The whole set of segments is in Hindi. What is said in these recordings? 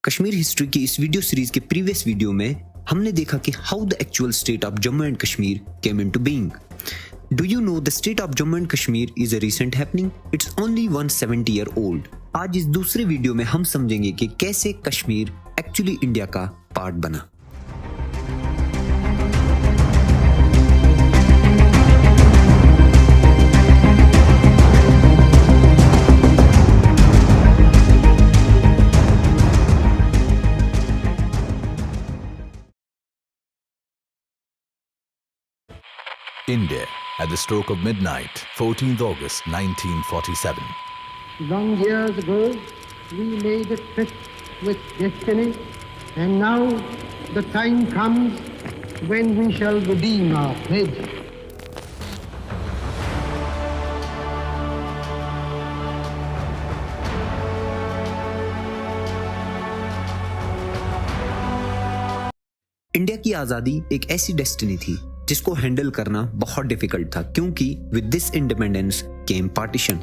कश्मीर हिस्ट्री की इस वीडियो सीरीज के प्रीवियस वीडियो में हमने देखा कि how the actual state of Jammu and Kashmir came into being. Do you know the state of Jammu and Kashmir is a recent happening, it's only 170 year old. आज इस दूसरे वीडियो में हम समझेंगे कि कैसे कश्मीर एक्चुअली इंडिया का पार्ट बना। India at the stroke of midnight, 14th August 1947. Long years ago, we made a tryst with destiny, and now the time comes when we shall redeem our pledge. India की आजादी एक ऐसी डेस्टिनी थी जिसको हैंडल करना बहुत डिफिकल्ट था, क्योंकि with this independence came partition.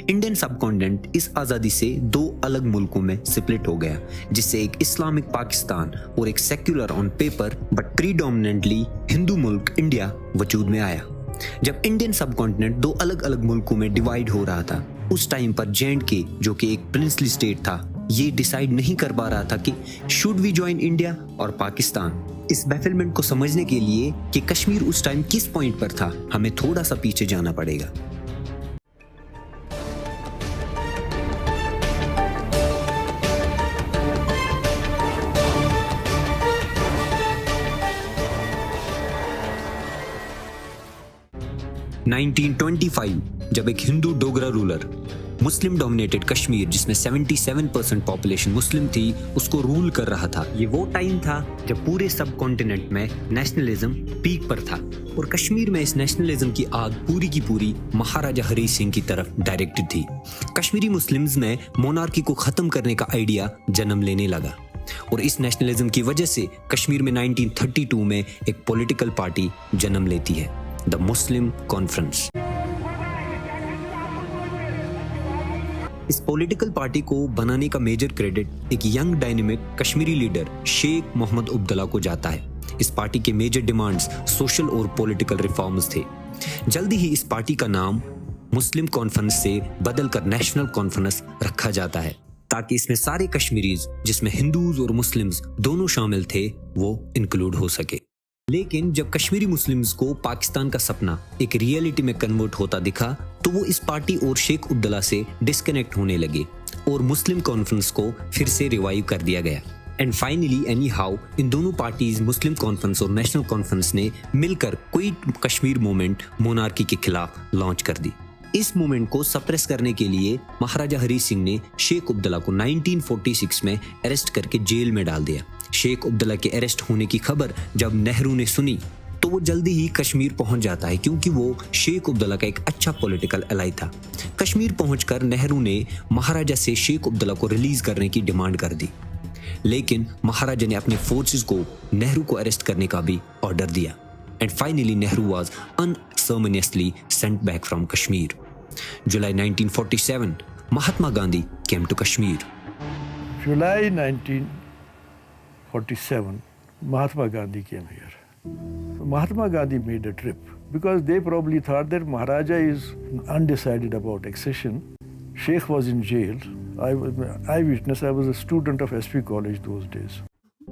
Indian subcontinent इस आजादी से दो अलग मुल्कों में स्प्लिट हो गया, जिससे एक इस्लामिक पाकिस्तान और एक secular on paper but predominantly Hindu मुल्क इंडिया वजूद में आया। जब इंडियन सबकॉन्टिनेंट दो अलग अलग मुल्कों में डिवाइड हो रहा था, उस टाइम पर J&K, जो कि एक प्रिंसली स्टेट था, ये डिसाइड नहीं कर पा रहा था कि शुड वी ज्वाइन इंडिया और पाकिस्तान। इस बैफिलमेंट को समझने के लिए कि कश्मीर उस टाइम किस पॉइंट पर था, हमें थोड़ा सा पीछे जाना पड़ेगा। जब एक Hindu Dogra ruler Muslim dominated Kashmir, जिसमें 77% पॉपुलेशन मुस्लिम थी, उसको रूल कर रहा था। ये वो टाइम था जब पूरे सब कॉन्टिनेंट में नेशनलिज्म पीक पर था और कश्मीर में इस नेशनलिज्म की आग पूरी की पूरी महाराजा हरी सिंह की तरफ डायरेक्टेड थी। कश्मीरी मुस्लिम्स में मोनार्की को खत्म करने का आइडिया जन्म लेने लगा और इस नेशनलिज्म की वजह से कश्मीर में 1932 में एक पॉलिटिकल पार्टी जन्म लेती है, द मुस्लिम कॉन्फ्रेंस। इस पॉलिटिकल पार्टी को बनाने का मेजर क्रेडिट एक young dynamic Kashmiri leader Sheikh Mohammad Abdullah को जाता है। इस पार्टी के मेजर डिमांड्स सोशल और पॉलिटिकल रिफॉर्म्स थे। जल्दी ही इस पार्टी का नाम मुस्लिम कॉन्फ्रेंस से बदलकर नेशनल कॉन्फ्रेंस रखा जाता है, ताकि इसमें सारे कश्मीरीज, जिसमें हिंदूज और मुस्लिम्स दोनों शामिल थे, वो इंक्लूड हो सके। लेकिन जब कश्मीरी मुस्लिम्स को पाकिस्तान का सपना एक रियलिटी में कन्वर्ट होता दिखा, तो वो इस पार्टी और शेख अब्दुल्ला से डिस्कनेक्ट होने लगे और मुस्लिम कॉन्फ्रेंस को फिर से रिवाइव कर दिया गया। And finally any how in दोनों पार्टीज, मुस्लिम कॉन्फ्रेंस और नेशनल कॉन्फ्रेंस ने मिलकर क्विट कश्मीर मूवमेंट मोनार्की के खिलाफ लॉन्च कर दी। इस मूवमेंट को सप्रेस करने के लिए महाराजा हरी सिंह ने शेख अब्दुल्ला को 1946 में अरेस्ट करके जेल में डाल दिया। शेख अब्दुल्ला के अरेस्ट होने की खबर जब नेहरू ने सुनी, तो वो जल्दी ही कश्मीर पहुंच जाता है, क्योंकि वो शेख अब्दुल्ला का एक अच्छा पॉलिटिकल एलाई था। कश्मीर पहुंचकर नेहरू ने महाराजा से शेख अब्दुल्ला को रिलीज करने की डिमांड कर दी, लेकिन महाराजा ने अपने फोर्सेस को नेहरू को अरेस्ट करने का भी ऑर्डर दिया। And finally Nehru was unceremoniously sent back from Kashmir. July 1947 Mahatma Gandhi came to Kashmir. July 1947, Mahatma Gandhi came here. Mahatma Gandhi made a trip because they probably thought that Maharaja is undecided about accession. Sheikh was in jail. I was a student of SP College those days.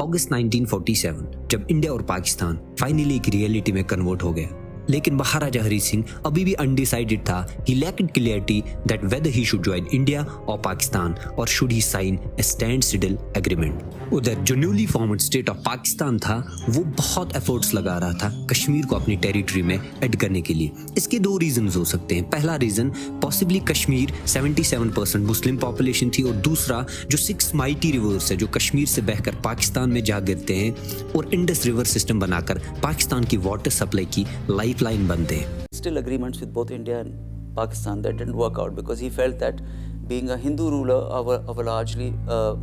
अगस्त 1947 जब इंडिया और पाकिस्तान फाइनली एक रियलिटी में कन्वर्ट हो गया, लेकिन महाराजा हरी सिंह अभी भी अनडिसाइडेड था। He lacked clarity that whether he should join India और पाकिस्तान, और should he sign a standstill agreement. उधर जो newly formed state of Pakistan था, वो बहुत एफर्ट्स लगा रहा था कश्मीर को अपनी टेरिटरी में ऐड करने के लिए। इसके दो रीजंस हो सकते हैं। पहला reason, possibly Kashmir 77% Muslim population थी, और दूसरा जो 6 माइटी रिवर्स है जो कश्मीर से बहकर पाकिस्तान में जा गिरते हैं और इंडस रिवर सिस्टम बनाकर पाकिस्तान की वाटर सप्लाई की लाइफलाइन बनते हैं। Still agreements with both India and Pakistan that didn't work out because he felt that being a Hindu ruler of a largely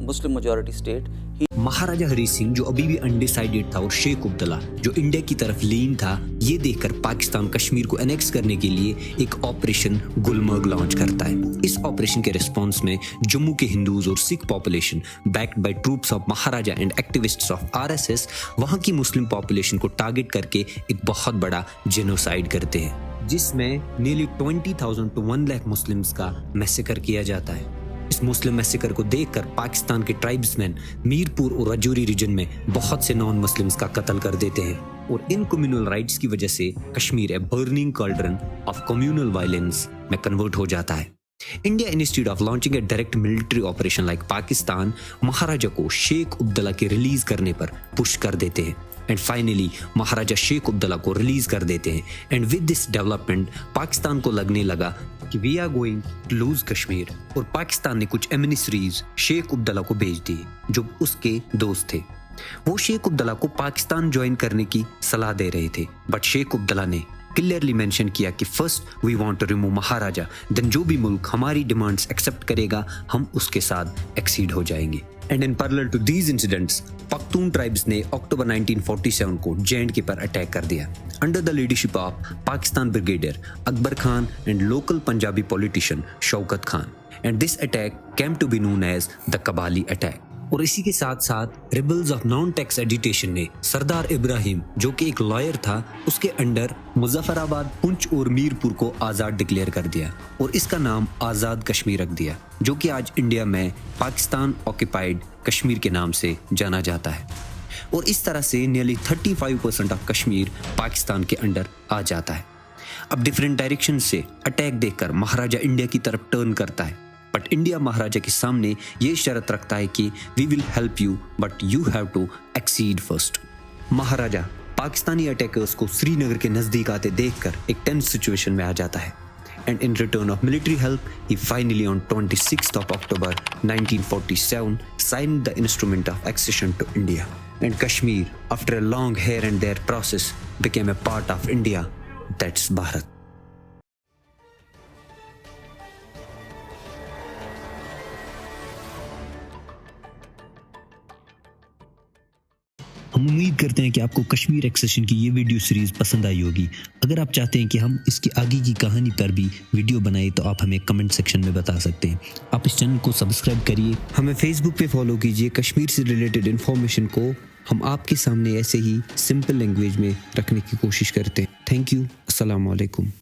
Muslim majority state, he महाराजा हरी सिंह जो अभी भी अनडिसाइडेड था और शेख अब्दुल्ला जो इंडिया की तरफ लीन था, ये देखकर पाकिस्तान कश्मीर को एनेक्स करने के लिए एक ऑपरेशन गुलमर्ग लॉन्च करता है। इस ऑपरेशन के रिस्पॉन्स में जम्मू के हिंदूज और Sikh population backed by troops of Maharaja and activists of RSS वहां की मुस्लिम पॉपुलेशन को टारगेट करके एक बहुत बड़ा जेनोसाइड करते हैं, जिसमें नियरली 20,000 to 1 लाख मुस्लिम्स का मैसेकर किया जाता है। इस मुस्लिम मैसेकर को देखकर पाकिस्तान के ट्राइब्समैन मीरपुर और रजौरी रीजन में बहुत से नॉन मुस्लिम्स का कत्ल कर देते हैं और इन कम्युनल राइट्स की वजह से Kashmir a burning cauldron of communal violence में कन्वर्ट हो जाता है। India instead of launching a direct military operation like Pakistan Maharaja को शेख अब्दुल्ला के रिलीज करने पर पुश कर देते हैं एंड फाइनली महाराजा शेख अब्दुल्ला को रिलीज कर देते हैं। And with this development Pakistan को लगने लगा कि we are going to lose Kashmir और पाकिस्तान ने कुछ एमिनिसरीज शेख अब्दुल्ला को भेज दिए जो उसके दोस्त थे। वो शेख अब्दुल्ला को पाकिस्तान ज्वाइन करने की सलाह दे रहे थे, बट शेख अब्दुल्ला ने क्लियरली मेंशन किया कि first we want to remove Maharaja, then जो भी मुल्क हमारी डिमांड्स एक्सेप्ट करेगा हम उसके साथ एक्सीड हो जाएंगे। And in parallel to these incidents Pakhtun tribes ने अक्टूबर 1947 को J&K पर अटैक कर दिया under the leadership of Pakistan brigadier Akbar Khan and local Punjabi politician Shaukat Khan. And this attack came to be known as the Kabali attack. और इसी के साथ साथ rebels of non tax agitation ने सरदार इब्राहिम जो कि एक लॉयर था उसके अंडर मुजफ्फराबाद, पुंछ और मीरपुर को आज़ाद डिक्लेयर कर दिया और इसका नाम आज़ाद कश्मीर रख दिया, जो कि आज इंडिया में पाकिस्तान ऑक्यूपाइड कश्मीर के नाम से जाना जाता है। और इस तरह से नियरली 35% ऑफ कश्मीर पाकिस्तान के अंडर आ जाता है। अब डिफरेंट डायरेक्शन से अटैक देखकर महाराजा इंडिया की तरफ टर्न करता है, बट इंडिया महाराजा के सामने ये शर्त रखता है कि we will help you but you have to accede first. Maharaja Pakistani attackers को श्रीनगर के नजदीक आते देखकर एक टेंस सिचुएशन में आ जाता है and in return of military help he finally on 26th of October 1947 signed the instrument of accession to India and Kashmir after a long here and there process became a part of India, that's Bharat। हम उम्मीद करते हैं कि आपको कश्मीर एक्सेशन की ये वीडियो सीरीज पसंद आई होगी। अगर आप चाहते हैं कि हम इसकी आगे की कहानी पर भी वीडियो बनाएं तो आप हमें कमेंट सेक्शन में बता सकते हैं। आप इस चैनल को सब्सक्राइब करिए, हमें फेसबुक पे फॉलो कीजिए। कश्मीर से रिलेटेड इन्फॉर्मेशन को हम आपके सामने ऐसे ही सिंपल लैंग्वेज में रखने की कोशिश करते हैं। थैंक यू, अस्सलाम वालेकुम।